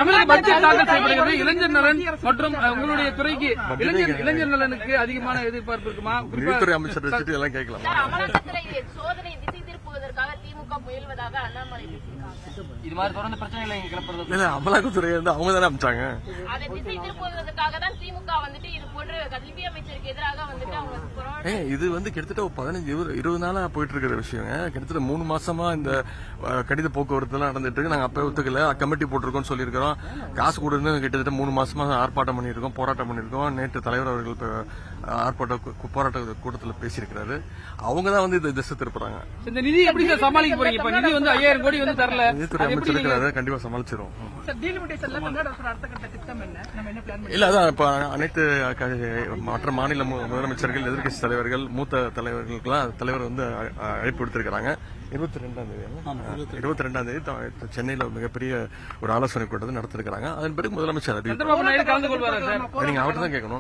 தமிழக பட்ஜெட் தாக்கல் செய்யப்படுகிறது. இளைஞர் நலன் மற்றும் உங்களுடைய துறைக்கு இளைஞர் நலனுக்கு அதிகமான எதிர்பார்ப்பு இருக்குமா? நிதித்துறை அமைச்சர் வச்சுட்டு எல்லாம் கேட்கலாம். அமலாக்கத்துறை சோதனை திசை திருப்புவதற்காக திமுக முயல்வதாக அண்ணாமலை இது மாதிரி தொடர்ந்து பிரச்சனைகளை கிளப்புறது இல்ல, அமலாக்கத்துறை வந்து அவங்க தானே அமைச்சாங்க. அதை திசை திருப்புவதற்காக தான் திமுக வந்துட்டு இது போன்ற கல்வி அமைச்சருக்கு எதிராக வந்துட்டு அவங்க இது வந்து கிட்டத்தட்ட ஒரு 15-20 நாளா போயிட்டு இருக்கிற விஷயங்க. கிட்டத்தட்ட 3 மாசமா இந்த கடித போக்குவரத்து எல்லாம் நடந்துட்டு இருக்கு. நாங்க அப்ப ஒத்துக்கல, கமிட்டி போட்டிருக்கோம் சொல்லியிருக்கிறோம். காசு கொடுன்னு கிட்டத்தட்ட 3 மாசமா ஆர்ப்பாட்டம் பண்ணியிருக்கோம், போராட்டம் பண்ணியிருக்கோம். நேற்று தலைவர் அவர்கள் போராட்ட கூட்டத்தில் பேசியிருக்கிறாரு. அவங்க தான் வந்து இதை திசை திருப்புறாங்க. இந்த நிதி எப்படி சார் சமாளிக்க போறீங்க? இப்ப நிதி வந்து 5000 கோடி வந்து தரல. நிதித்துறை அமைச்சர் இருக்கிறாரு, கண்டிப்பா சமாளிச்சிரும். இல்ல, அதான் இப்ப அனைத்து மற்ற மாநில முதலமைச்சர்கள், எதிர்கட்சி தலைவர்கள், மூத்த தலைவர்களுக்கெல்லாம் தலைவர் வந்து அழைப்பு விடுத்திருக்கிறாங்க. 22ஆம் தேதி சென்னையில மிகப்பெரிய ஒரு ஆலோசனை கூட்டத்தை நடத்திருக்கிறாங்க. அதன் பிறகு முதலமைச்சர் அறிவிப்பார். கலந்து கொள்வாரா சார்? நீங்க அவர்தான் கேட்கணும்.